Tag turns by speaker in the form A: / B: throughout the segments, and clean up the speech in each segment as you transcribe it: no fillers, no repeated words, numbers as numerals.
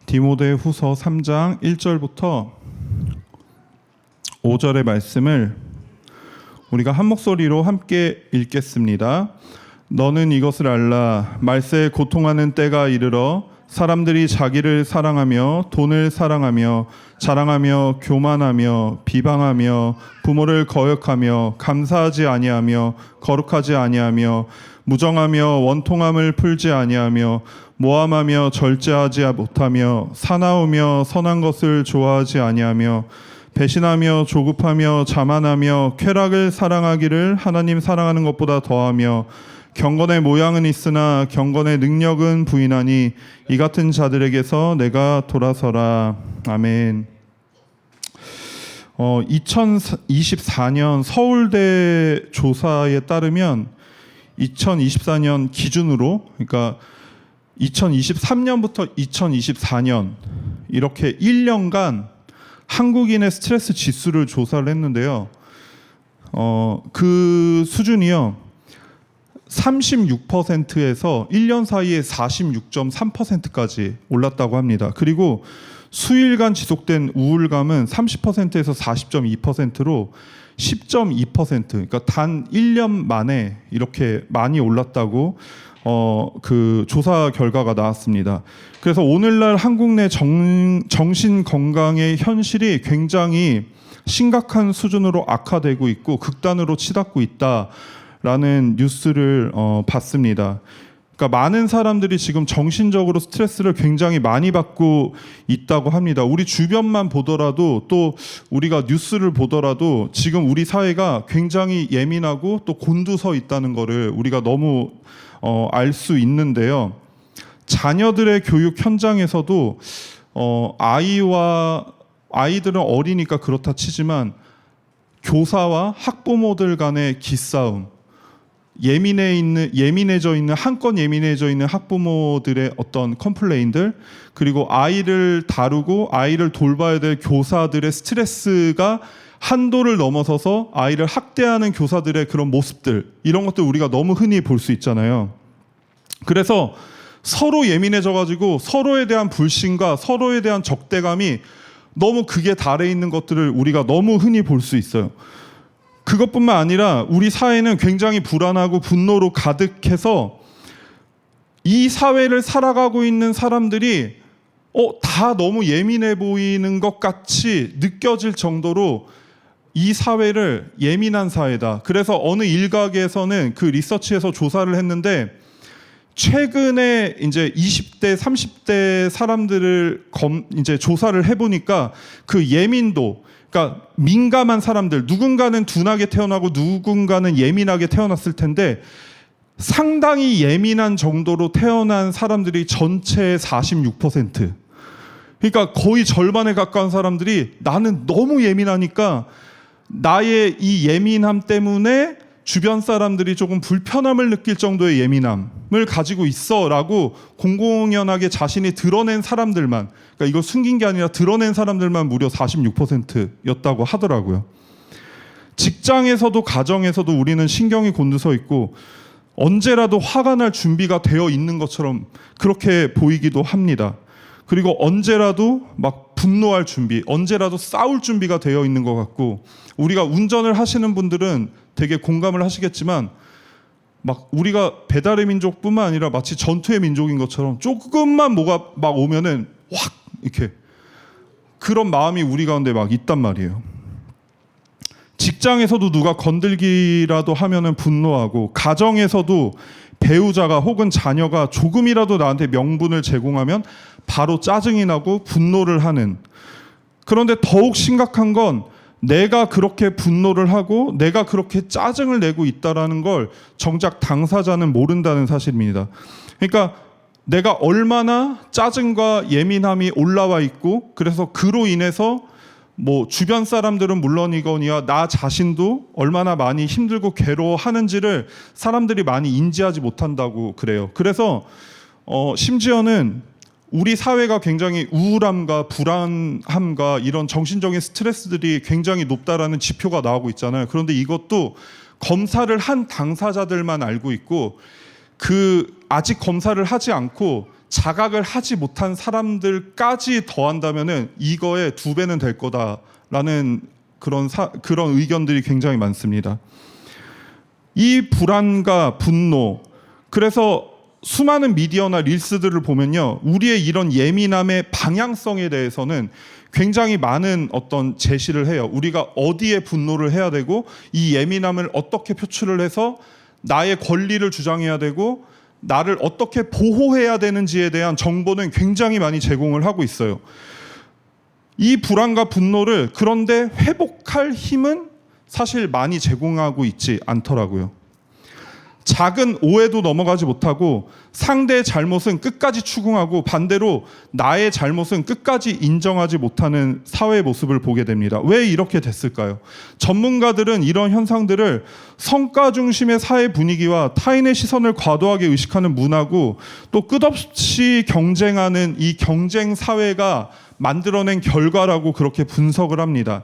A: 디모데후서 3장 1절부터 5절의 말씀을 우리가 한 목소리로 함께 읽겠습니다. 너는 이것을 알라. 말세에 고통하는 때가 이르러 사람들이 자기를 사랑하며 돈을 사랑하며 자랑하며 교만하며 비방하며 부모를 거역하며 감사하지 아니하며 거룩하지 아니하며 무정하며 원통함을 풀지 아니하며 모함하며 절제하지 못하며 사나우며 선한 것을 좋아하지 아니하며 배신하며 조급하며 자만하며 쾌락을 사랑하기를 하나님 사랑하는 것보다 더하며 경건의 모양은 있으나 경건의 능력은 부인하니 이 같은 자들에게서 내가 돌아서라. 아멘. 2024년 서울대 조사에 따르면 2024년 기준으로, 그러니까 2023년부터 2024년 이렇게 1년간 한국인의 스트레스 지수를 조사를 했는데요. 그 수준이요. 36%에서 1년 사이에 46.3%까지 올랐다고 합니다. 그리고 수일간 지속된 우울감은 30%에서 40.2%로 10.2%, 그러니까 단 1년 만에 이렇게 많이 올랐다고 그 조사 결과가 나왔습니다. 그래서 오늘날 한국 내 정신 건강의 현실이 굉장히 심각한 수준으로 악화되고 있고 극단으로 치닫고 있다라는 뉴스를 봤습니다. 그러니까 많은 사람들이 지금 정신적으로 스트레스를 굉장히 많이 받고 있다고 합니다. 우리 주변만 보더라도 또 우리가 뉴스를 보더라도 지금 우리 사회가 굉장히 예민하고 또 곤두서 있다는 거를 우리가 너무 알 수 있는데요. 자녀들의 교육 현장에서도 아이들은 어리니까 그렇다 치지만 교사와 학부모들 간의 기싸움, 예민해져 있는 한껏 예민해져 있는 학부모들의 어떤 컴플레인들, 그리고 아이를 다루고 아이를 돌봐야 될 교사들의 스트레스가 한도를 넘어서서 아이를 학대하는 교사들의 그런 모습들, 이런 것들 우리가 너무 흔히 볼 수 있잖아요. 그래서 서로 예민해져가지고 서로에 대한 불신과 서로에 대한 적대감이 너무 극에 달해 있는 것들을 우리가 너무 흔히 볼 수 있어요. 그것뿐만 아니라 우리 사회는 굉장히 불안하고 분노로 가득해서 이 사회를 살아가고 있는 사람들이 다 너무 예민해 보이는 것 같이 느껴질 정도로 이 사회를 예민한 사회다. 그래서 어느 일각에서는 그 리서치에서 조사를 했는데 최근에 이제 20대, 30대 사람들을 이제 조사를 해보니까 그 예민도, 그러니까 민감한 사람들, 누군가는 둔하게 태어나고 누군가는 예민하게 태어났을 텐데 상당히 예민한 정도로 태어난 사람들이 전체의 46%. 그러니까 거의 절반에 가까운 사람들이 나는 너무 예민하니까 나의 이 예민함 때문에 주변 사람들이 조금 불편함을 느낄 정도의 예민함을 가지고 있어라고 공공연하게 자신이 드러낸 사람들만, 그러니까 이걸 숨긴 게 아니라 드러낸 사람들만 무려 46%였다고 하더라고요. 직장에서도 가정에서도 우리는 신경이 곤두서 있고 언제라도 화가 날 준비가 되어 있는 것처럼 그렇게 보이기도 합니다. 그리고 언제라도 막 분노할 준비, 언제라도 싸울 준비가 되어 있는 것 같고, 우리가 운전을 하시는 분들은 되게 공감을 하시겠지만 막 우리가 배달의 민족뿐만 아니라 마치 전투의 민족인 것처럼 조금만 뭐가 막 오면은 확 이렇게 그런 마음이 우리 가운데 막 있단 말이에요. 직장에서도 누가 건들기라도 하면은 분노하고, 가정에서도 배우자가 혹은 자녀가 조금이라도 나한테 명분을 제공하면 바로 짜증이 나고 분노를 하는. 그런데 더욱 심각한 건 내가 그렇게 분노를 하고 내가 그렇게 짜증을 내고 있다는 걸 정작 당사자는 모른다는 사실입니다. 그러니까 내가 얼마나 짜증과 예민함이 올라와 있고, 그래서 그로 인해서 뭐 주변 사람들은 물론이거니와 나 자신도 얼마나 많이 힘들고 괴로워하는지를 사람들이 많이 인지하지 못한다고 그래요. 그래서 심지어는 우리 사회가 굉장히 우울함과 불안함과 이런 정신적인 스트레스들이 굉장히 높다라는 지표가 나오고 있잖아요. 그런데 이것도 검사를 한 당사자들만 알고 있고, 그 아직 검사를 하지 않고 자각을 하지 못한 사람들까지 더한다면은 이거의 2배는 될 거다라는 그런 의견들이 굉장히 많습니다. 이 불안과 분노, 그래서 수많은 미디어나 릴스들을 보면요, 우리의 이런 예민함의 방향성에 대해서는 굉장히 많은 어떤 제시를 해요. 우리가 어디에 분노를 해야 되고 이 예민함을 어떻게 표출을 해서 나의 권리를 주장해야 되고 나를 어떻게 보호해야 되는지에 대한 정보는 굉장히 많이 제공을 하고 있어요. 이 불안과 분노를 그런데 회복할 힘은 사실 많이 제공하고 있지 않더라고요. 작은 오해도 넘어가지 못하고 상대의 잘못은 끝까지 추궁하고 반대로 나의 잘못은 끝까지 인정하지 못하는 사회의 모습을 보게 됩니다. 왜 이렇게 됐을까요? 전문가들은 이런 현상들을 성과 중심의 사회 분위기와 타인의 시선을 과도하게 의식하는 문화고 또 끝없이 경쟁하는 이 경쟁 사회가 만들어낸 결과라고 그렇게 분석을 합니다.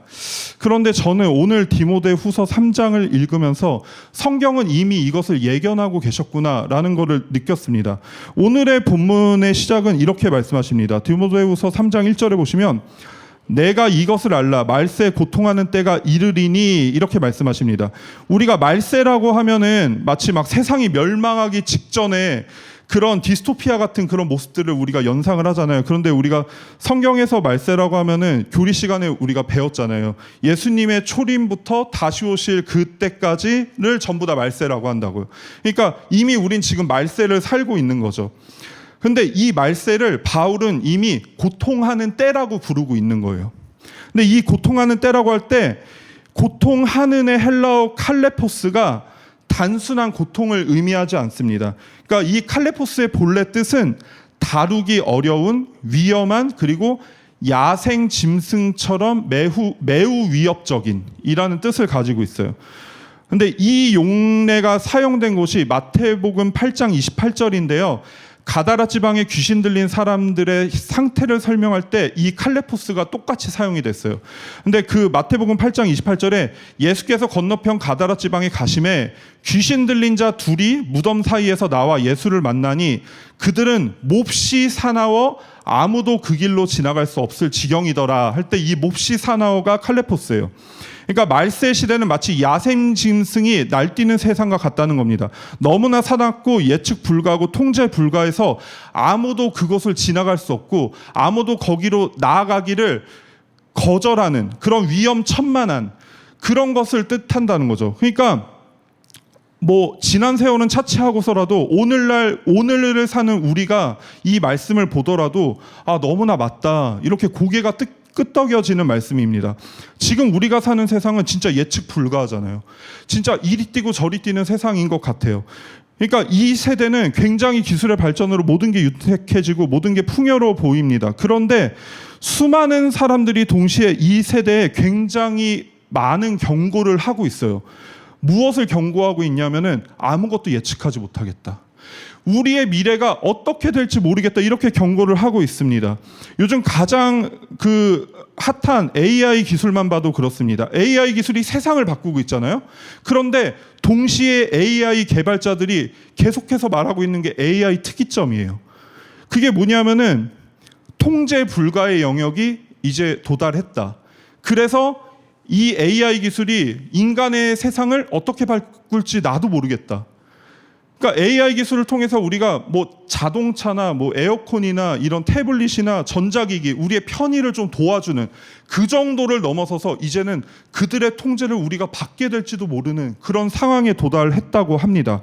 A: 그런데 저는 오늘 디모데후서 3장을 읽으면서 성경은 이미 이것을 예견하고 계셨구나라는 것을 느꼈습니다. 오늘의 본문의 시작은 이렇게 말씀하십니다. 디모데후서 3장 1절에 보시면 내가 이것을 알라 말세에 고통하는 때가 이르리니 이렇게 말씀하십니다. 우리가 말세라고 하면은 마치 막 세상이 멸망하기 직전에 그런 디스토피아 같은 그런 모습들을 우리가 연상을 하잖아요. 그런데 우리가 성경에서 말세라고 하면은 교리 시간에 우리가 배웠잖아요. 예수님의 초림부터 다시 오실 그때까지를 전부 다 말세라고 한다고요. 그러니까 이미 우린 지금 말세를 살고 있는 거죠. 근데 이 말세를 바울은 이미 고통하는 때라고 부르고 있는 거예요. 근데 이 고통하는 때라고 할 때 고통하는의 헬라어 칼레포스가 단순한 고통을 의미하지 않습니다. 그러니까 이 칼레포스의 본래 뜻은 다루기 어려운, 위험한, 그리고 야생 짐승처럼 매우 위협적인 이라는 뜻을 가지고 있어요. 근데 이 용례가 사용된 곳이 마태복음 8장 28절인데요. 가다라 지방에 귀신 들린 사람들의 상태를 설명할 때 이 칼레포스가 똑같이 사용이 됐어요. 근데 그 마태복음 8장 28절에 예수께서 건너편 가다라 지방에 가심에 귀신 들린 자 둘이 무덤 사이에서 나와 예수를 만나니 그들은 몹시 사나워 아무도 그 길로 지나갈 수 없을 지경이더라 할 때 이 몹시 사나워가 칼레포스예요. 그러니까 말세 시대는 마치 야생 짐승이 날뛰는 세상과 같다는 겁니다. 너무나 사납고 예측 불가하고 통제 불가해서 아무도 그곳을 지나갈 수 없고 아무도 거기로 나아가기를 거절하는 그런 위험천만한 그런 것을 뜻한다는 거죠. 그러니까 뭐 지난 세월은 차치하고서라도 오늘을 사는 우리가 이 말씀을 보더라도 아 너무나 맞다 이렇게 고개가 끄떡여지는 말씀입니다. 지금 우리가 사는 세상은 진짜 예측 불가하잖아요. 진짜 이리 뛰고 저리 뛰는 세상인 것 같아요. 그러니까 이 세대는 굉장히 기술의 발전으로 모든 게 유택해지고 모든 게 풍요로워 보입니다. 그런데 수많은 사람들이 동시에 이 세대에 굉장히 많은 경고를 하고 있어요. 무엇을 경고하고 있냐면은 아무것도 예측하지 못하겠다. 우리의 미래가 어떻게 될지 모르겠다 이렇게 경고를 하고 있습니다. 요즘 가장 핫한 AI 기술만 봐도 그렇습니다. AI 기술이 세상을 바꾸고 있잖아요. 그런데 동시에 AI 개발자들이 계속해서 말하고 있는 게 AI 특이점이에요. 그게 뭐냐면은 통제 불가의 영역이 이제 도달했다. 그래서 이 AI 기술이 인간의 세상을 어떻게 바꿀지 나도 모르겠다. 그러니까 AI 기술을 통해서 우리가 뭐 자동차나 뭐 에어컨이나 이런 태블릿이나 전자기기 우리의 편의를 좀 도와주는 그 정도를 넘어서서 이제는 그들의 통제를 우리가 받게 될지도 모르는 그런 상황에 도달했다고 합니다.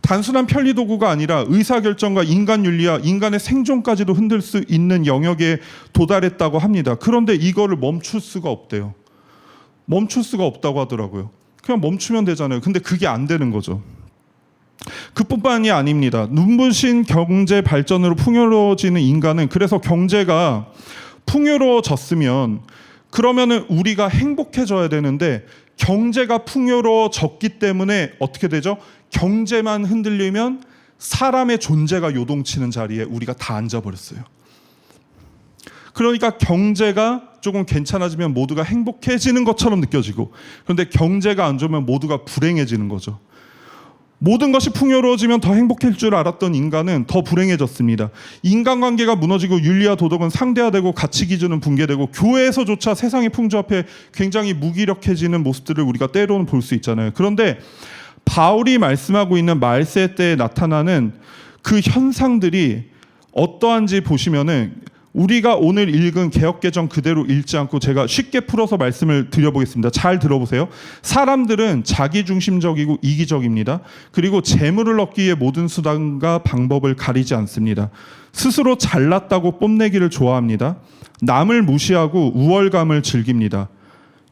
A: 단순한 편리 도구가 아니라 의사결정과 인간 윤리와 인간의 생존까지도 흔들 수 있는 영역에 도달했다고 합니다. 그런데 이거를 멈출 수가 없대요. 멈출 수가 없다고 하더라고요. 그냥 멈추면 되잖아요. 근데 그게 안 되는 거죠. 그뿐만이 아닙니다. 눈부신 경제 발전으로 풍요로워지는 인간은 그래서 경제가 풍요로워졌으면 그러면은 우리가 행복해져야 되는데 경제가 풍요로워졌기 때문에 어떻게 되죠? 경제만 흔들리면 사람의 존재가 요동치는 자리에 우리가 다 앉아버렸어요. 그러니까 경제가 조금 괜찮아지면 모두가 행복해지는 것처럼 느껴지고 그런데 경제가 안 좋으면 모두가 불행해지는 거죠. 모든 것이 풍요로워지면 더 행복할 줄 알았던 인간은 더 불행해졌습니다. 인간관계가 무너지고 윤리와 도덕은 상대화되고 가치 기준은 붕괴되고 교회에서조차 세상의 풍조 앞에 굉장히 무기력해지는 모습들을 우리가 때로는 볼 수 있잖아요. 그런데 바울이 말씀하고 있는 말세 때에 나타나는 그 현상들이 어떠한지 보시면은 우리가 오늘 읽은 개역개정 그대로 읽지 않고 제가 쉽게 풀어서 말씀을 드려보겠습니다. 잘 들어보세요. 사람들은 자기중심적이고 이기적입니다. 그리고 재물을 얻기 위해 모든 수단과 방법을 가리지 않습니다. 스스로 잘났다고 뽐내기를 좋아합니다. 남을 무시하고 우월감을 즐깁니다.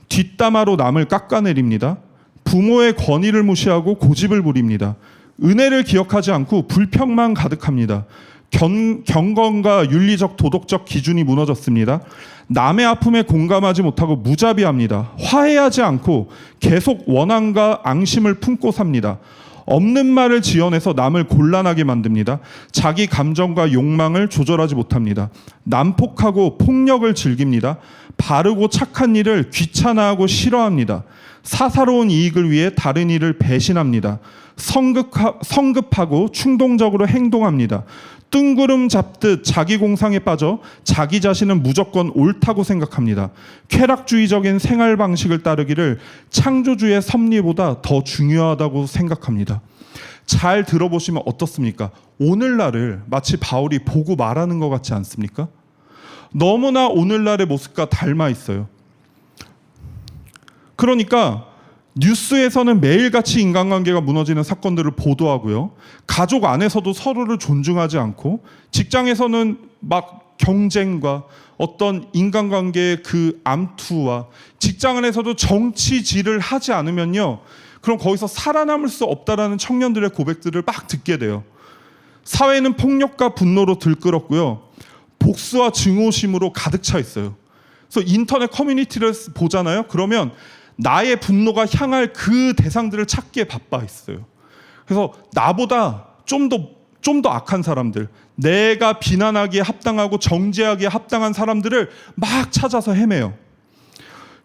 A: 뒷담화로 남을 깎아내립니다. 부모의 권위를 무시하고 고집을 부립니다. 은혜를 기억하지 않고 불평만 가득합니다. 경건과 윤리적 도덕적 기준이 무너졌습니다. 남의 아픔에 공감하지 못하고 무자비합니다. 화해하지 않고 계속 원한과 앙심을 품고 삽니다. 없는 말을 지어내서 남을 곤란하게 만듭니다. 자기 감정과 욕망을 조절하지 못합니다. 난폭하고 폭력을 즐깁니다. 바르고 착한 일을 귀찮아하고 싫어합니다. 사사로운 이익을 위해 다른 이를 배신합니다. 성급하고 충동적으로 행동합니다. 뜬구름 잡듯 자기 공상에 빠져 자기 자신은 무조건 옳다고 생각합니다. 쾌락주의적인 생활 방식을 따르기를 창조주의 섭리보다 더 중요하다고 생각합니다. 잘 들어보시면 어떻습니까? 오늘날을 마치 바울이 보고 말하는 것 같지 않습니까? 너무나 오늘날의 모습과 닮아 있어요. 그러니까 뉴스에서는 매일같이 인간관계가 무너지는 사건들을 보도하고요. 가족 안에서도 서로를 존중하지 않고 직장에서는 막 경쟁과 어떤 인간관계의 그 암투와 직장 안에서도 정치질을 하지 않으면요. 그럼 거기서 살아남을 수 없다라는 청년들의 고백들을 막 듣게 돼요. 사회는 폭력과 분노로 들끓었고요. 복수와 증오심으로 가득 차 있어요. 그래서 인터넷 커뮤니티를 보잖아요. 그러면 나의 분노가 향할 그 대상들을 찾기에 바빠 있어요. 그래서 나보다 좀 더 악한 사람들, 내가 비난하기에 합당하고 정죄하기에 합당한 사람들을 막 찾아서 헤매요.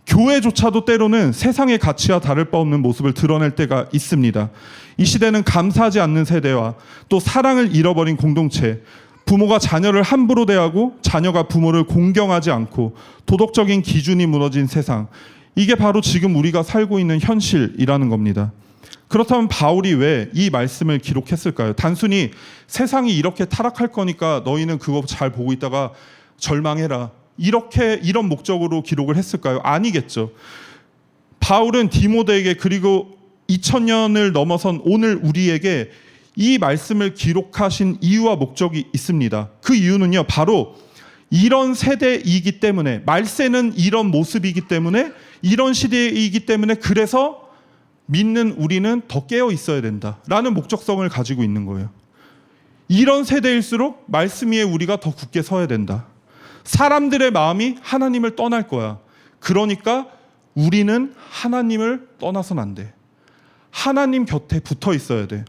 A: 교회조차도 때로는 세상의 가치와 다를 바 없는 모습을 드러낼 때가 있습니다. 이 시대는 감사하지 않는 세대와 또 사랑을 잃어버린 공동체, 부모가 자녀를 함부로 대하고 자녀가 부모를 공경하지 않고 도덕적인 기준이 무너진 세상, 이게 바로 지금 우리가 살고 있는 현실이라는 겁니다. 그렇다면 바울이 왜 이 말씀을 기록했을까요? 단순히 세상이 이렇게 타락할 거니까 너희는 그거 잘 보고 있다가 절망해라, 이런 목적으로 기록을 했을까요? 아니겠죠. 바울은 디모데에게 그리고 2000년을 넘어선 오늘 우리에게 이 말씀을 기록하신 이유와 목적이 있습니다. 그 이유는요, 바로 이런 세대이기 때문에, 말세는 이런 모습이기 때문에, 이런 시대이기 때문에, 그래서 믿는 우리는 더 깨어 있어야 된다라는 목적성을 가지고 있는 거예요. 이런 세대일수록 말씀 위에 우리가 더 굳게 서야 된다. 사람들의 마음이 하나님을 떠날 거야. 그러니까 우리는 하나님을 떠나선 안 돼. 하나님 곁에 붙어 있어야 돼.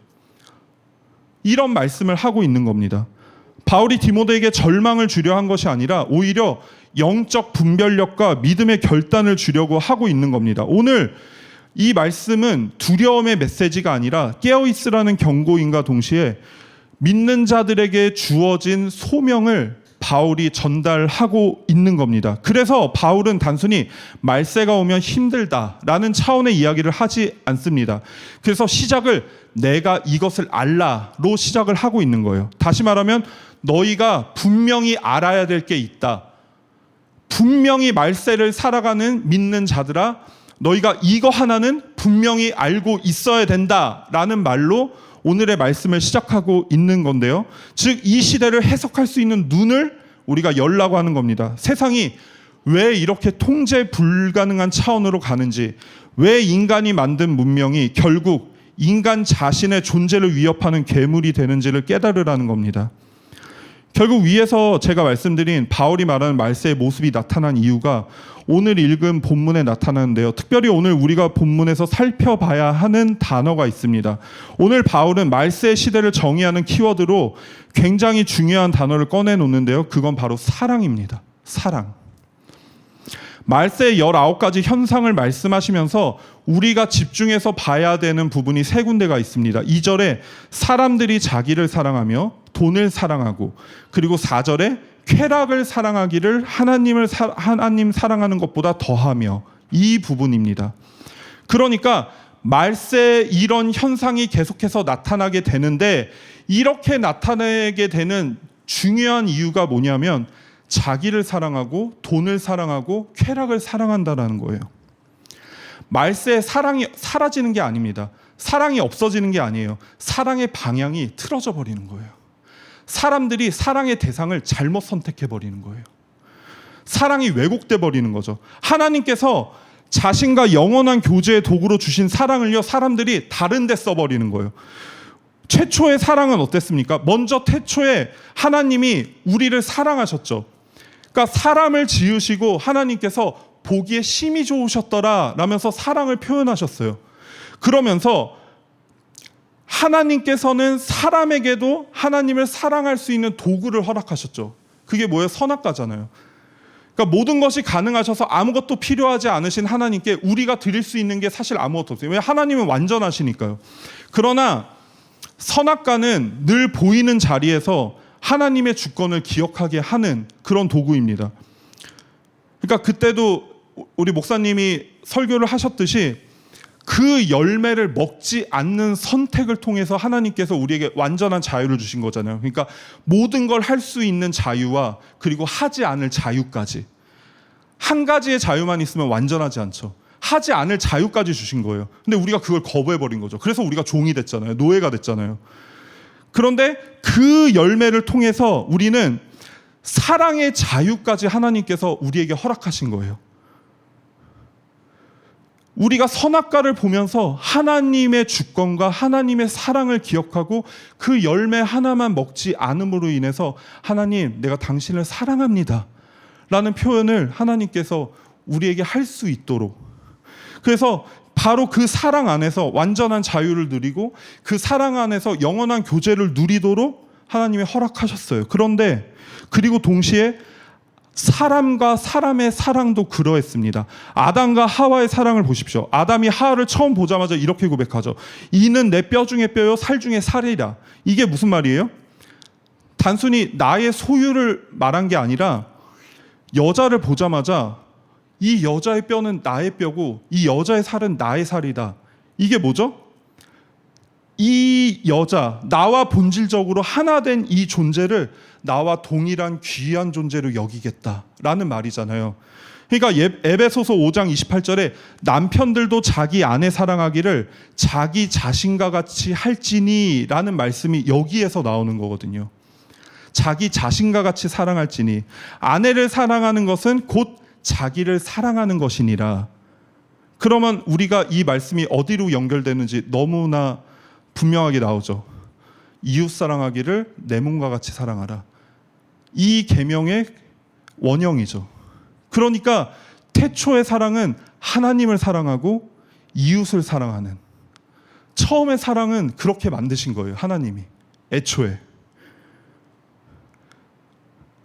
A: 이런 말씀을 하고 있는 겁니다. 바울이 디모데에게 절망을 주려 한 것이 아니라 오히려 영적 분별력과 믿음의 결단을 주려고 하고 있는 겁니다. 오늘 이 말씀은 두려움의 메시지가 아니라 깨어있으라는 경고인과 동시에 믿는 자들에게 주어진 소명을 바울이 전달하고 있는 겁니다. 그래서 바울은 단순히 말세가 오면 힘들다라는 차원의 이야기를 하지 않습니다. 그래서 시작을 내가 이것을 알라로 시작을 하고 있는 거예요. 다시 말하면 너희가 분명히 알아야 될 게 있다. 분명히 말세를 살아가는 믿는 자들아, 너희가 이거 하나는 분명히 알고 있어야 된다라는 말로 오늘의 말씀을 시작하고 있는 건데요. 즉 이 시대를 해석할 수 있는 눈을 우리가 열라고 하는 겁니다. 세상이 왜 이렇게 통제 불가능한 차원으로 가는지, 왜 인간이 만든 문명이 결국 인간 자신의 존재를 위협하는 괴물이 되는지를 깨달으라는 겁니다. 결국 위에서 제가 말씀드린 바울이 말하는 말세의 모습이 나타난 이유가 오늘 읽은 본문에 나타나는데요. 특별히 오늘 우리가 본문에서 살펴봐야 하는 단어가 있습니다. 오늘 바울은 말세의 시대를 정의하는 키워드로 굉장히 중요한 단어를 꺼내놓는데요. 그건 바로 사랑입니다. 사랑. 말세의 19가지 현상을 말씀하시면서 우리가 집중해서 봐야 되는 부분이 세 군데가 있습니다. 2절에 사람들이 자기를 사랑하며 돈을 사랑하고, 그리고 4절에 쾌락을 사랑하기를 하나님 사랑하는 것보다 더하며, 이 부분입니다. 그러니까 말세에 이런 현상이 계속해서 나타나게 되는데, 이렇게 나타나게 되는 중요한 이유가 뭐냐면 자기를 사랑하고 돈을 사랑하고 쾌락을 사랑한다라는 거예요. 말세에 사랑이 사라지는 게 아닙니다. 사랑이 없어지는 게 아니에요. 사랑의 방향이 틀어져 버리는 거예요. 사람들이 사랑의 대상을 잘못 선택해 버리는 거예요. 사랑이 왜곡돼 버리는 거죠. 하나님께서 자신과 영원한 교제의 도구로 주신 사랑을요, 사람들이 다른 데 써버리는 거예요. 최초의 사랑은 어땠습니까? 먼저 태초에 하나님이 우리를 사랑하셨죠. 그러니까 사람을 지으시고 하나님께서 보기에 심히 좋으셨더라 라면서 사랑을 표현하셨어요. 그러면서 하나님께서는 사람에게도 하나님을 사랑할 수 있는 도구를 허락하셨죠. 그게 뭐예요? 선악과잖아요. 그러니까 모든 것이 가능하셔서 아무것도 필요하지 않으신 하나님께 우리가 드릴 수 있는 게 사실 아무것도 없어요. 왜? 하나님은 완전하시니까요. 그러나 선악과는 늘 보이는 자리에서 하나님의 주권을 기억하게 하는 그런 도구입니다. 그러니까 그때도 우리 목사님이 설교를 하셨듯이 그 열매를 먹지 않는 선택을 통해서 하나님께서 우리에게 완전한 자유를 주신 거잖아요. 그러니까 모든 걸 할 수 있는 자유와 그리고 하지 않을 자유까지. 한 가지의 자유만 있으면 완전하지 않죠. 하지 않을 자유까지 주신 거예요. 근데 우리가 그걸 거부해버린 거죠. 그래서 우리가 종이 됐잖아요. 노예가 됐잖아요. 그런데 그 열매를 통해서 우리는 사랑의 자유까지 하나님께서 우리에게 허락하신 거예요. 우리가 선악과를 보면서 하나님의 주권과 하나님의 사랑을 기억하고 그 열매 하나만 먹지 않음으로 인해서 하나님, 내가 당신을 사랑합니다 라는 표현을 하나님께서 우리에게 할 수 있도록, 그래서 바로 그 사랑 안에서 완전한 자유를 누리고 그 사랑 안에서 영원한 교제를 누리도록 하나님이 허락하셨어요. 그런데 그리고 동시에 사람과 사람의 사랑도 그러했습니다. 아담과 하와의 사랑을 보십시오. 아담이 하와를 처음 보자마자 이렇게 고백하죠. 이는 내 뼈 중에 뼈요 살 중에 살이라. 이게 무슨 말이에요? 단순히 나의 소유를 말한 게 아니라 여자를 보자마자 이 여자의 뼈는 나의 뼈고 이 여자의 살은 나의 살이다. 이게 뭐죠? 이 여자, 나와 본질적으로 하나 된 이 존재를 나와 동일한 귀한 존재로 여기겠다라는 말이잖아요. 그러니까 에베소서 5장 28절에 남편들도 자기 아내 사랑하기를 자기 자신과 같이 할지니 라는 말씀이 여기에서 나오는 거거든요. 자기 자신과 같이 사랑할지니. 아내를 사랑하는 것은 곧 자기를 사랑하는 것이니라. 그러면 우리가 이 말씀이 어디로 연결되는지 너무나 분명하게 나오죠. 이웃 사랑하기를 내 몸과 같이 사랑하라. 이 계명의 원형이죠. 그러니까 태초의 사랑은 하나님을 사랑하고 이웃을 사랑하는, 처음의 사랑은 그렇게 만드신 거예요. 하나님이 애초에.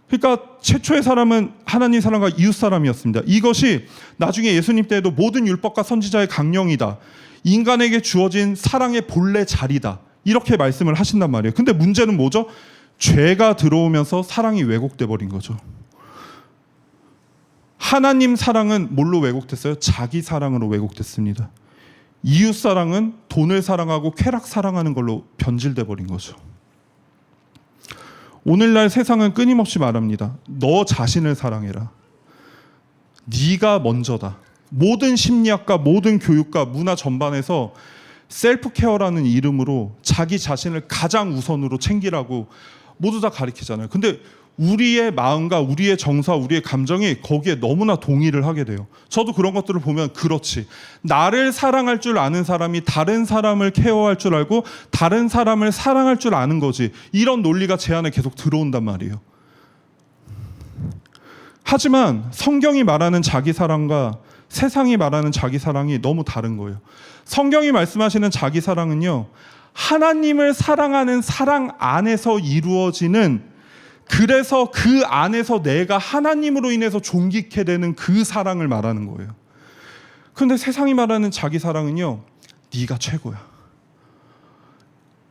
A: 그러니까 최초의 사람은 하나님 사랑과 이웃 사람이었습니다. 이것이 나중에 예수님 때에도 모든 율법과 선지자의 강령이다, 인간에게 주어진 사랑의 본래 자리다, 이렇게 말씀을 하신단 말이에요. 근데 문제는 뭐죠? 죄가 들어오면서 사랑이 왜곡돼 버린 거죠. 하나님 사랑은 뭘로 왜곡됐어요? 자기 사랑으로 왜곡됐습니다. 이웃 사랑은 돈을 사랑하고 쾌락 사랑하는 걸로 변질돼 버린 거죠. 오늘날 세상은 끊임없이 말합니다. 너 자신을 사랑해라. 네가 먼저다. 모든 심리학과 모든 교육과 문화 전반에서 셀프 케어라는 이름으로 자기 자신을 가장 우선으로 챙기라고 모두 다 가르치잖아요. 근데 우리의 마음과 우리의 정서와 우리의 감정이 거기에 너무나 동의를 하게 돼요. 저도 그런 것들을 보면 그렇지. 나를 사랑할 줄 아는 사람이 다른 사람을 케어할 줄 알고 다른 사람을 사랑할 줄 아는 거지. 이런 논리가 제 안에 계속 들어온단 말이에요. 하지만 성경이 말하는 자기 사랑과 세상이 말하는 자기 사랑이 너무 다른 거예요. 성경이 말씀하시는 자기 사랑은요, 하나님을 사랑하는 사랑 안에서 이루어지는 그래서 그 안에서 내가 하나님으로 인해서 존귀케 되는 그 사랑을 말하는 거예요. 그런데 세상이 말하는 자기 사랑은요, 네가 최고야.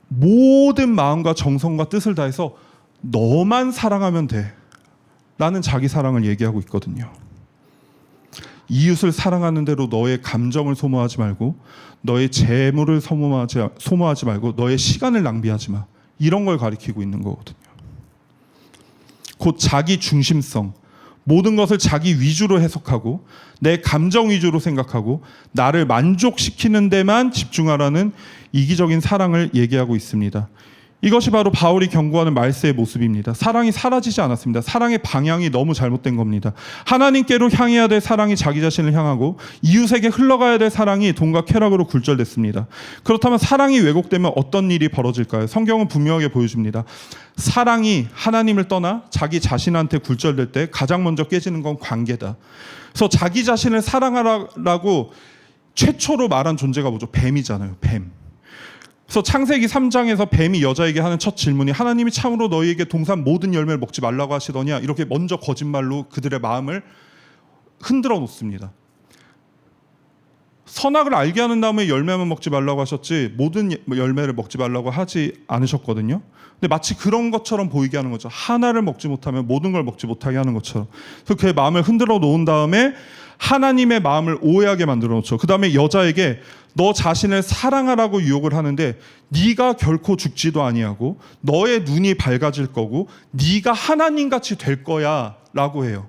A: 모든 마음과 정성과 뜻을 다해서 너만 사랑하면 돼 라는 자기 사랑을 얘기하고 있거든요. 이웃을 사랑하는 대로 너의 감정을 소모하지 말고, 너의 재물을 소모하지 말고, 너의 시간을 낭비하지 마, 이런 걸 가리키고 있는 거거든요. 곧 자기 중심성, 모든 것을 자기 위주로 해석하고 내 감정 위주로 생각하고 나를 만족시키는 데만 집중하라는 이기적인 사랑을 얘기하고 있습니다. 이것이 바로 바울이 경고하는 말세의 모습입니다. 사랑이 사라지지 않았습니다. 사랑의 방향이 너무 잘못된 겁니다. 하나님께로 향해야 될 사랑이 자기 자신을 향하고 이웃에게 흘러가야 될 사랑이 돈과 쾌락으로 굴절됐습니다. 그렇다면 사랑이 왜곡되면 어떤 일이 벌어질까요? 성경은 분명하게 보여줍니다. 사랑이 하나님을 떠나 자기 자신한테 굴절될 때 가장 먼저 깨지는 건 관계다. 그래서 자기 자신을 사랑하라고 최초로 말한 존재가 뭐죠? 뱀이잖아요. 뱀. 그래서 창세기 3장에서 뱀이 여자에게 하는 첫 질문이 하나님이 참으로 너희에게 동산 모든 열매를 먹지 말라고 하시더냐, 이렇게 먼저 거짓말로 그들의 마음을 흔들어 놓습니다. 선악을 알게 하는 다음에 열매만 먹지 말라고 하셨지 모든 열매를 먹지 말라고 하지 않으셨거든요. 근데 마치 그런 것처럼 보이게 하는 거죠. 하나를 먹지 못하면 모든 걸 먹지 못하게 하는 것처럼. 그래서 그의 마음을 흔들어 놓은 다음에 하나님의 마음을 오해하게 만들어 놓죠. 그 다음에 여자에게 너 자신을 사랑하라고 유혹을 하는데 네가 결코 죽지도 아니하고 너의 눈이 밝아질 거고 네가 하나님같이 될 거야 라고 해요.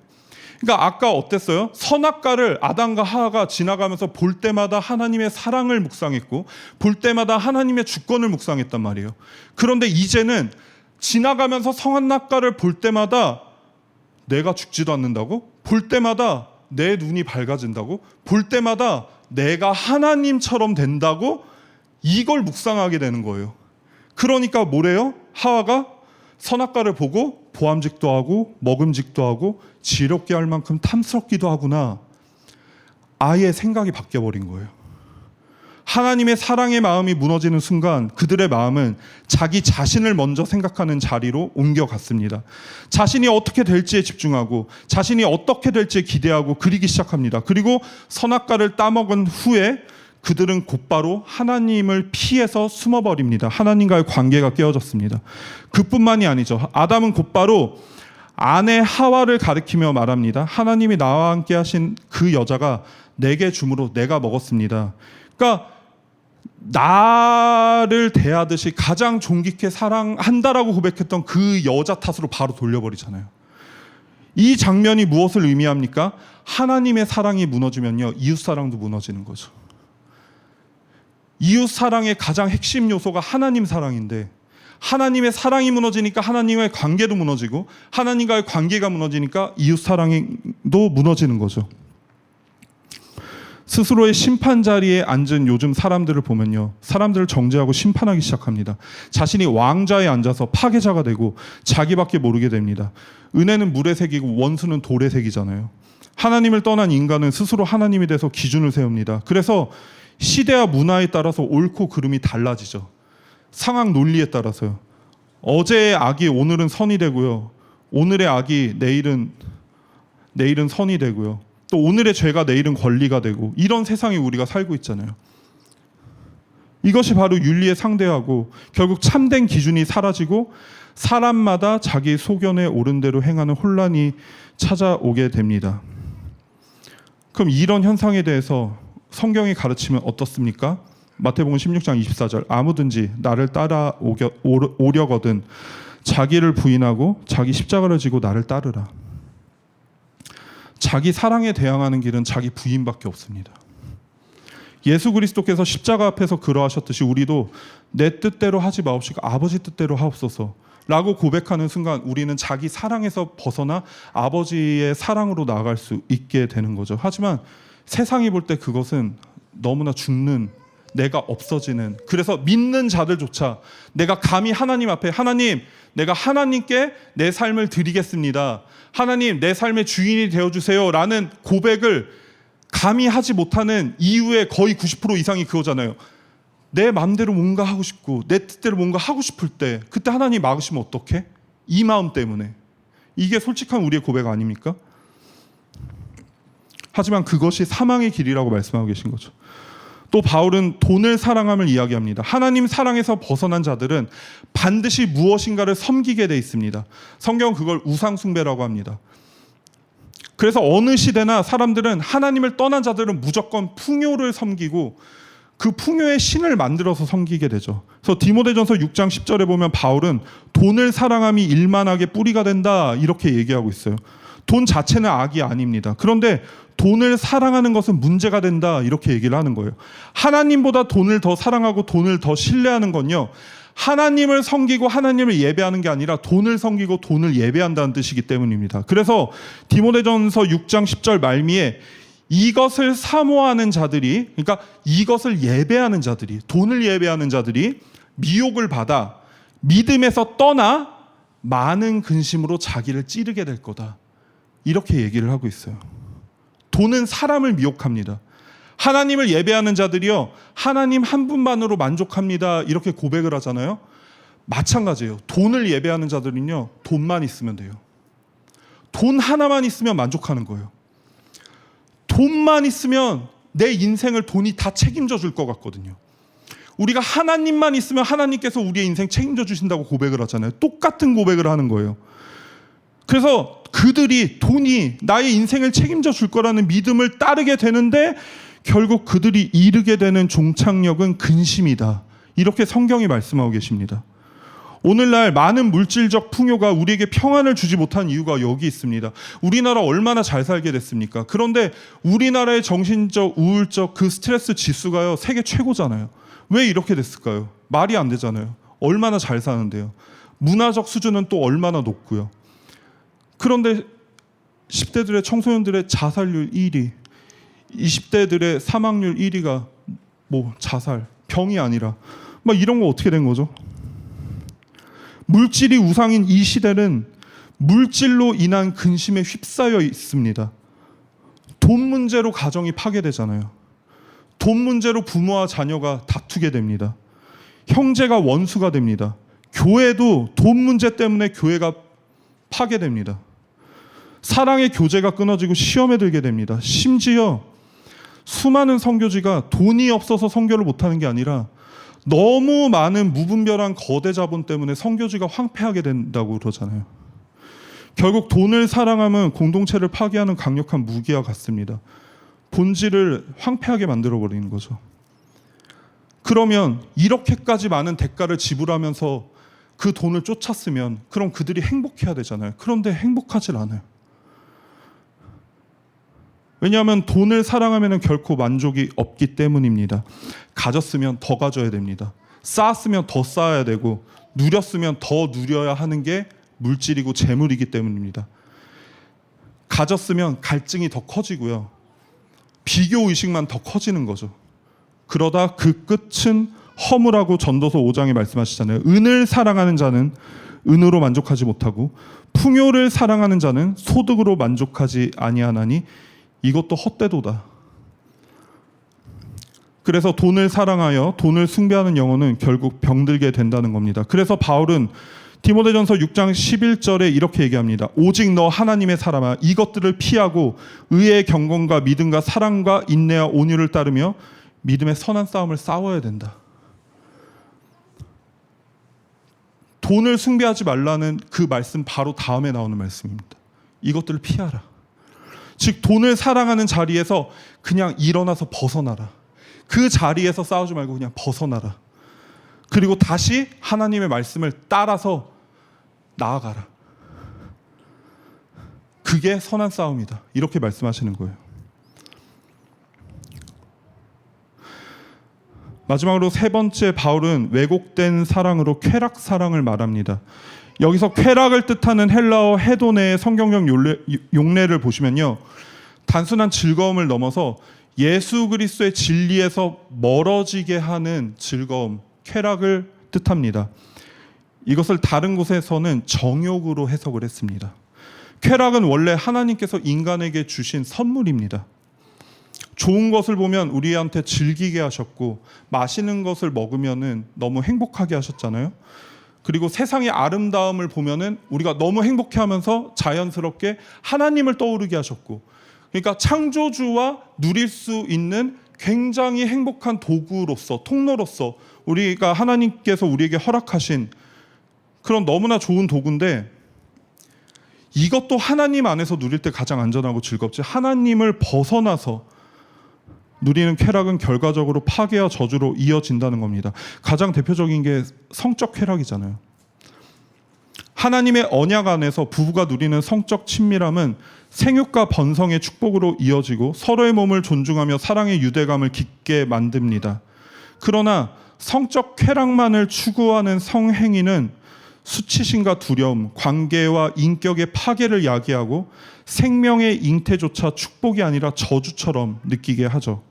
A: 그러니까 아까 어땠어요? 선악과를 아담과 하와가 지나가면서 볼 때마다 하나님의 사랑을 묵상했고 볼 때마다 하나님의 주권을 묵상했단 말이에요. 그런데 이제는 지나가면서 선악과를 볼 때마다 내가 죽지도 않는다고? 볼 때마다 내 눈이 밝아진다고? 볼 때마다 내가 하나님처럼 된다고? 이걸 묵상하게 되는 거예요. 그러니까 뭐래요? 하와가 선악과를 보고 보암직도 하고 먹음직도 하고 지롭게 할 만큼 탐스럽기도 하구나. 아예 생각이 바뀌어버린 거예요. 하나님의 사랑의 마음이 무너지는 순간 그들의 마음은 자기 자신을 먼저 생각하는 자리로 옮겨갔습니다. 자신이 어떻게 될지에 집중하고 자신이 어떻게 될지에 기대하고 그리기 시작합니다. 그리고 선악과를 따먹은 후에 그들은 곧바로 하나님을 피해서 숨어버립니다. 하나님과의 관계가 깨어졌습니다. 그뿐만이 아니죠. 아담은 곧바로 아내 하와를 가리키며 말합니다. 하나님이 나와 함께 하신 그 여자가 내게 주므로 내가 먹었습니다. 그러니까 나를 대하듯이 가장 존귀케 사랑한다라고 고백했던 그 여자 탓으로 바로 돌려버리잖아요. 이 장면이 무엇을 의미합니까? 하나님의 사랑이 무너지면요, 이웃 사랑도 무너지는 거죠. 이웃 사랑의 가장 핵심 요소가 하나님 사랑인데 하나님의 사랑이 무너지니까 하나님의 관계도 무너지고 하나님과의 관계가 무너지니까 이웃 사랑도 무너지는 거죠. 스스로의 심판 자리에 앉은 요즘 사람들을 보면요, 사람들을 정죄하고 심판하기 시작합니다. 자신이 왕좌에 앉아서 파괴자가 되고 자기밖에 모르게 됩니다. 은혜는 물에 새기고 원수는 돌에 새기잖아요. 하나님을 떠난 인간은 스스로 하나님이 돼서 기준을 세웁니다. 그래서 시대와 문화에 따라서 옳고 그름이 달라지죠. 상황 논리에 따라서요. 어제의 악이 오늘은 선이 되고요, 오늘의 악이 내일은 선이 되고요, 또 오늘의 죄가 내일은 권리가 되고, 이런 세상에 우리가 살고 있잖아요. 이것이 바로 윤리에 상대하고 결국 참된 기준이 사라지고 사람마다 자기 소견에 옳은 대로 행하는 혼란이 찾아오게 됩니다. 그럼 이런 현상에 대해서 성경이 가르치면 어떻습니까? 마태복음 16장 24절, 아무든지 나를 따라오려거든 자기를 부인하고 자기 십자가를 지고 나를 따르라. 자기 사랑에 대항하는 길은 자기 부인밖에 없습니다. 예수 그리스도께서 십자가 앞에서 그러하셨듯이 우리도 내 뜻대로 하지 마옵시고 아버지 뜻대로 하옵소서 라고 고백하는 순간 우리는 자기 사랑에서 벗어나 아버지의 사랑으로 나아갈 수 있게 되는 거죠. 하지만 세상이 볼 때 그것은 너무나 죽는, 내가 없어지는, 그래서 믿는 자들조차 내가 감히 하나님 앞에 하나님, 내가 하나님께 내 삶을 드리겠습니다, 하나님 내 삶의 주인이 되어주세요 라는 고백을 감히 하지 못하는 이유의 거의 90% 이상이 그거잖아요. 내 마음대로 뭔가 하고 싶고 내 뜻대로 뭔가 하고 싶을 때 그때 하나님 막으시면 어떡해? 이 마음 때문에. 이게 솔직한 우리의 고백 아닙니까? 하지만 그것이 사망의 길이라고 말씀하고 계신 거죠. 또 바울은 돈을 사랑함을 이야기합니다. 하나님 사랑에서 벗어난 자들은 반드시 무엇인가를 섬기게 돼 있습니다. 성경은 그걸 우상 숭배라고 합니다. 그래서 어느 시대나 사람들은 하나님을 떠난 자들은 무조건 풍요를 섬기고 그 풍요의 신을 만들어서 섬기게 되죠. 그래서 디모데전서 6장 10절에 보면 바울은 돈을 사랑함이 일만하게 뿌리가 된다 이렇게 얘기하고 있어요. 돈 자체는 악이 아닙니다. 그런데 돈을 사랑하는 것은 문제가 된다 이렇게 얘기를 하는 거예요. 하나님보다 돈을 더 사랑하고 돈을 더 신뢰하는 건요, 하나님을 섬기고 하나님을 예배하는 게 아니라 돈을 섬기고 돈을 예배한다는 뜻이기 때문입니다. 그래서 디모데전서 6장 10절 말미에 이것을 사모하는 자들이, 그러니까 이것을 예배하는 자들이, 돈을 예배하는 자들이 미혹을 받아 믿음에서 떠나 많은 근심으로 자기를 찌르게 될 거다 이렇게 얘기를 하고 있어요. 돈은 사람을 미혹합니다. 하나님을 예배하는 자들이요, 하나님 한 분만으로 만족합니다 이렇게 고백을 하잖아요. 마찬가지예요. 돈을 예배하는 자들은요, 돈만 있으면 돼요. 돈 하나만 있으면 만족하는 거예요. 돈만 있으면 내 인생을 돈이 다 책임져 줄 것 같거든요. 우리가 하나님만 있으면 하나님께서 우리의 인생 책임져 주신다고 고백을 하잖아요. 똑같은 고백을 하는 거예요. 그래서 그들이 돈이 나의 인생을 책임져 줄 거라는 믿음을 따르게 되는데 결국 그들이 이르게 되는 종착역은 근심이다 이렇게 성경이 말씀하고 계십니다. 오늘날 많은 물질적 풍요가 우리에게 평안을 주지 못한 이유가 여기 있습니다. 우리나라 얼마나 잘 살게 됐습니까? 그런데 우리나라의 정신적, 우울적 그 스트레스 지수가요, 세계 최고잖아요. 왜 이렇게 됐을까요? 말이 안 되잖아요. 얼마나 잘 사는데요. 문화적 수준은 또 얼마나 높고요. 그런데 10대들의 청소년들의 자살률 1위, 20대들의 사망률 1위가 뭐 자살, 병이 아니라 막 이런 거 어떻게 된 거죠? 물질이 우상인 이 시대는 물질로 인한 근심에 휩싸여 있습니다. 돈 문제로 가정이 파괴되잖아요. 돈 문제로 부모와 자녀가 다투게 됩니다. 형제가 원수가 됩니다. 교회도 돈 문제 때문에 교회가 파괴됩니다. 사랑의 교제가 끊어지고 시험에 들게 됩니다. 심지어 수많은 선교지가 돈이 없어서 선교를 못하는 게 아니라 너무 많은 무분별한 거대 자본 때문에 선교지가 황폐하게 된다고 그러잖아요. 결국 돈을 사랑하면 공동체를 파괴하는 강력한 무기와 같습니다. 본질을 황폐하게 만들어버리는 거죠. 그러면 이렇게까지 많은 대가를 지불하면서 그 돈을 쫓았으면 그럼 그들이 행복해야 되잖아요. 그런데 행복하질 않아요. 왜냐하면 돈을 사랑하면 결코 만족이 없기 때문입니다. 가졌으면 더 가져야 됩니다. 쌓았으면 더 쌓아야 되고 누렸으면 더 누려야 하는 게 물질이고 재물이기 때문입니다. 가졌으면 갈증이 더 커지고요. 비교의식만 더 커지는 거죠. 그러다 그 끝은 허무라고 전도서 5장에 말씀하시잖아요. 은을 사랑하는 자는 은으로 만족하지 못하고 풍요를 사랑하는 자는 소득으로 만족하지 아니하나니 이것도 헛되도다. 그래서 돈을 사랑하여 돈을 숭배하는 영혼은 결국 병들게 된다는 겁니다. 그래서 바울은 디모데전서 6장 11절에 이렇게 얘기합니다. 오직 너 하나님의 사람아 이것들을 피하고 의의 경건과 믿음과 사랑과 인내와 온유를 따르며 믿음의 선한 싸움을 싸워야 된다. 돈을 숭배하지 말라는 그 말씀 바로 다음에 나오는 말씀입니다. 이것들을 피하라. 즉 돈을 사랑하는 자리에서 그냥 일어나서 벗어나라. 그 자리에서 싸우지 말고 그냥 벗어나라. 그리고 다시 하나님의 말씀을 따라서 나아가라. 그게 선한 싸움이다. 이렇게 말씀하시는 거예요. 마지막으로 세 번째, 바울은 왜곡된 사랑으로 쾌락 사랑을 말합니다. 여기서 쾌락을 뜻하는 헬라어 헤도네의 성경적 용례를 보시면요, 단순한 즐거움을 넘어서 예수 그리스도의 진리에서 멀어지게 하는 즐거움, 쾌락을 뜻합니다. 이것을 다른 곳에서는 정욕으로 해석을 했습니다. 쾌락은 원래 하나님께서 인간에게 주신 선물입니다. 좋은 것을 보면 우리한테 즐기게 하셨고 맛있는 것을 먹으면은 너무 행복하게 하셨잖아요. 그리고 세상의 아름다움을 보면은 우리가 너무 행복해하면서 자연스럽게 하나님을 떠오르게 하셨고, 그러니까 창조주와 누릴 수 있는 굉장히 행복한 도구로서, 통로로서 우리가 하나님께서 우리에게 허락하신 그런 너무나 좋은 도구인데, 이것도 하나님 안에서 누릴 때 가장 안전하고 즐겁지, 하나님을 벗어나서 누리는 쾌락은 결과적으로 파괴와 저주로 이어진다는 겁니다. 가장 대표적인 게 성적 쾌락이잖아요. 하나님의 언약 안에서 부부가 누리는 성적 친밀함은 생육과 번성의 축복으로 이어지고 서로의 몸을 존중하며 사랑의 유대감을 깊게 만듭니다. 그러나 성적 쾌락만을 추구하는 성행위는 수치심과 두려움, 관계와 인격의 파괴를 야기하고 생명의 잉태조차 축복이 아니라 저주처럼 느끼게 하죠.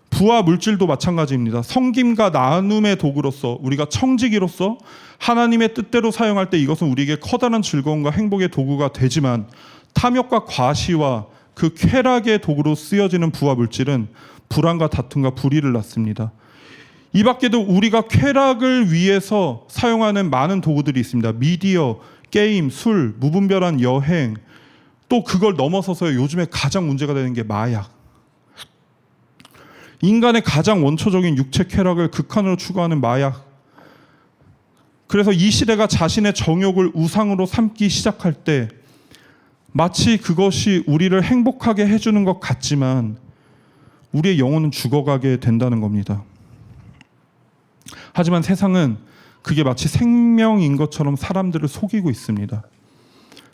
A: 부와 물질도 마찬가지입니다. 섬김과 나눔의 도구로서, 우리가 청지기로서 하나님의 뜻대로 사용할 때 이것은 우리에게 커다란 즐거움과 행복의 도구가 되지만, 탐욕과 과시와 그 쾌락의 도구로 쓰여지는 부와 물질은 불안과 다툼과 불의를 낳습니다. 이 밖에도 우리가 쾌락을 위해서 사용하는 많은 도구들이 있습니다. 미디어, 게임, 술, 무분별한 여행, 또 그걸 넘어서서 요즘에 가장 문제가 되는 게 마약. 인간의 가장 원초적인 육체 쾌락을 극한으로 추구하는 마약. 그래서 이 시대가 자신의 정욕을 우상으로 삼기 시작할 때 마치 그것이 우리를 행복하게 해주는 것 같지만 우리의 영혼은 죽어가게 된다는 겁니다. 하지만 세상은 그게 마치 생명인 것처럼 사람들을 속이고 있습니다.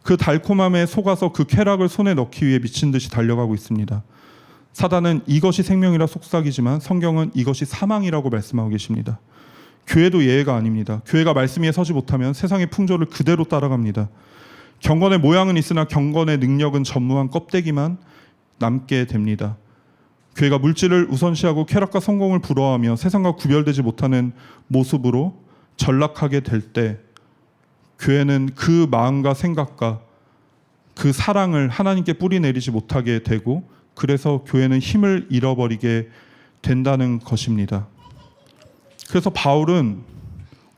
A: 그 달콤함에 속아서 그 쾌락을 손에 넣기 위해 미친 듯이 달려가고 있습니다. 사단은 이것이 생명이라 속삭이지만 성경은 이것이 사망이라고 말씀하고 계십니다. 교회도 예외가 아닙니다. 교회가 말씀 위에 서지 못하면 세상의 풍조를 그대로 따라갑니다. 경건의 모양은 있으나 경건의 능력은 전무한 껍데기만 남게 됩니다. 교회가 물질을 우선시하고 쾌락과 성공을 부러워하며 세상과 구별되지 못하는 모습으로 전락하게 될 때 교회는 그 마음과 생각과 그 사랑을 하나님께 뿌리내리지 못하게 되고, 그래서 교회는 힘을 잃어버리게 된다는 것입니다. 그래서 바울은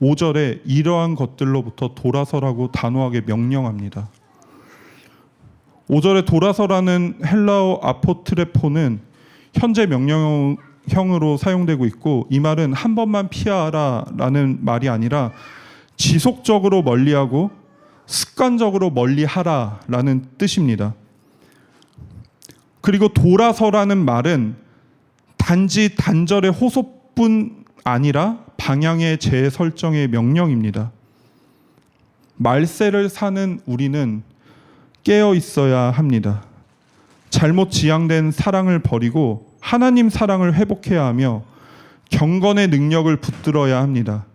A: 5절에 이러한 것들로부터 돌아서라고 단호하게 명령합니다. 5절에 돌아서라는 헬라어 아포트레포는 현재 명령형으로 사용되고 있고, 이 말은 한 번만 피하라라는 말이 아니라 지속적으로 멀리하고 습관적으로 멀리하라라는 뜻입니다. 그리고 돌아서라는 말은 단지 단절의 호소뿐 아니라 방향의 재설정의 명령입니다. 말세를 사는 우리는 깨어 있어야 합니다. 잘못 지향된 사랑을 버리고 하나님 사랑을 회복해야 하며 경건의 능력을 붙들어야 합니다.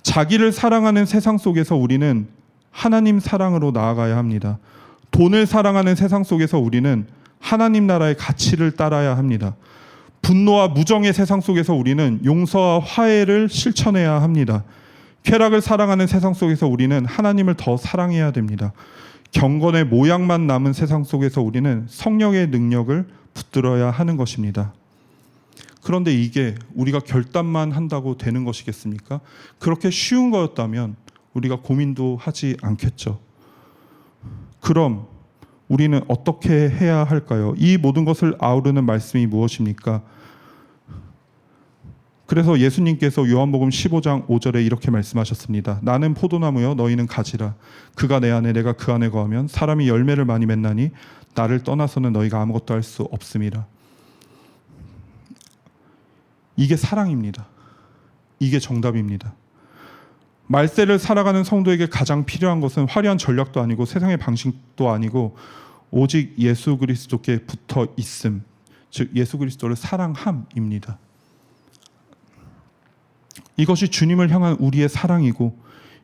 A: 자기를 사랑하는 세상 속에서 우리는 하나님 사랑으로 나아가야 합니다. 돈을 사랑하는 세상 속에서 우리는 하나님 나라의 가치를 따라야 합니다. 분노와 무정의 세상 속에서 우리는 용서와 화해를 실천해야 합니다. 쾌락을 사랑하는 세상 속에서 우리는 하나님을 더 사랑해야 됩니다. 경건의 모양만 남은 세상 속에서 우리는 성령의 능력을 붙들어야 하는 것입니다. 그런데 이게 우리가 결단만 한다고 되는 것이겠습니까? 그렇게 쉬운 거였다면 우리가 고민도 하지 않겠죠. 그럼 우리는 어떻게 해야 할까요? 이 모든 것을 아우르는 말씀이 무엇입니까? 그래서 예수님께서 요한복음 15장 5절에 이렇게 말씀하셨습니다. 나는 포도나무여 너희는 가지라. 그가 내 안에 내가 그 안에 거하면 사람이 열매를 많이 맺나니 나를 떠나서는 너희가 아무것도 할 수 없음이라. 이게 사랑입니다. 이게 정답입니다. 말세를 살아가는 성도에게 가장 필요한 것은 화려한 전략도 아니고 세상의 방식도 아니고 오직 예수 그리스도께 붙어 있음, 즉 예수 그리스도를 사랑함입니다. 이것이 주님을 향한 우리의 사랑이고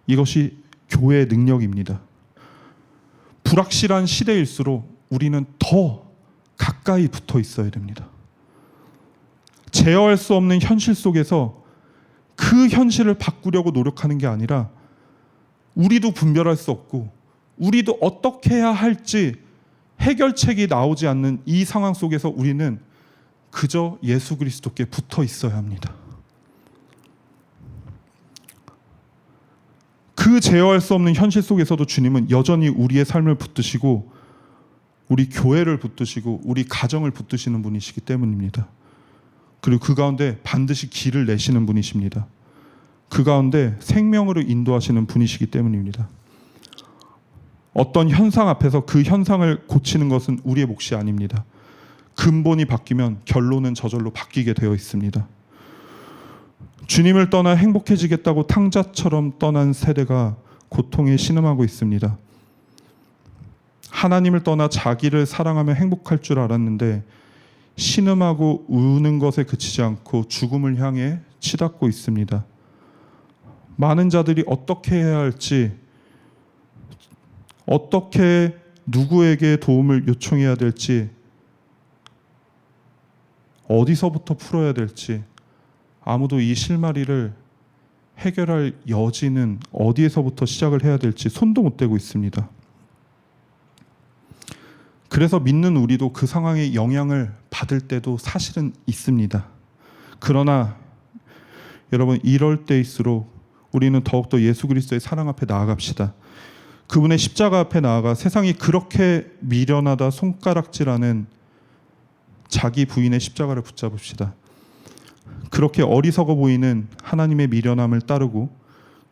A: 이것이 교회의 능력입니다. 불확실한 시대일수록 우리는 더 가까이 붙어 있어야 됩니다. 제어할 수 없는 현실 속에서 그 현실을 바꾸려고 노력하는 게 아니라 우리도 분별할 수 없고 우리도 어떻게 해야 할지 해결책이 나오지 않는 이 상황 속에서 우리는 그저 예수 그리스도께 붙어 있어야 합니다. 그 제어할 수 없는 현실 속에서도 주님은 여전히 우리의 삶을 붙드시고 우리 교회를 붙드시고 우리 가정을 붙드시는 분이시기 때문입니다. 그리고 그 가운데 반드시 길을 내시는 분이십니다. 그 가운데 생명으로 인도하시는 분이시기 때문입니다. 어떤 현상 앞에서 그 현상을 고치는 것은 우리의 몫이 아닙니다. 근본이 바뀌면 결론은 저절로 바뀌게 되어 있습니다. 주님을 떠나 행복해지겠다고 탕자처럼 떠난 세대가 고통에 신음하고 있습니다. 하나님을 떠나 자기를 사랑하며 행복할 줄 알았는데 신음하고 우는 것에 그치지 않고 죽음을 향해 치닫고 있습니다. 많은 자들이 어떻게 해야 할지, 어떻게 누구에게 도움을 요청해야 될지, 어디서부터 풀어야 될지 아무도 이 실마리를 해결할 여지는 어디에서부터 시작을 해야 될지 손도 못 대고 있습니다. 그래서 믿는 우리도 그 상황에 영향을 받을 때도 사실은 있습니다. 그러나 여러분, 이럴 때일수록 우리는 더욱더 예수 그리스도의 사랑 앞에 나아갑시다. 그분의 십자가 앞에 나아가 세상이 그렇게 미련하다 손가락질하는 자기 부인의 십자가를 붙잡읍시다. 그렇게 어리석어 보이는 하나님의 미련함을 따르고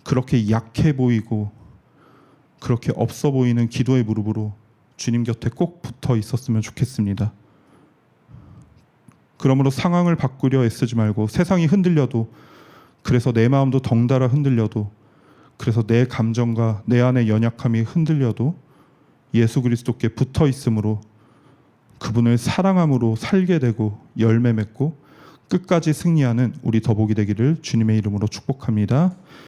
A: 그렇게 약해 보이고 그렇게 없어 보이는 기도의 무릎으로 주님 곁에 꼭 붙어 있었으면 좋겠습니다. 그러므로 상황을 바꾸려 애쓰지 말고, 세상이 흔들려도, 그래서 내 마음도 덩달아 흔들려도, 그래서 내 감정과 내 안의 연약함이 흔들려도 예수 그리스도께 붙어 있음으로 그분을 사랑함으로 살게 되고 열매 맺고 끝까지 승리하는 우리 더보기 되기를 주님의 이름으로 축복합니다.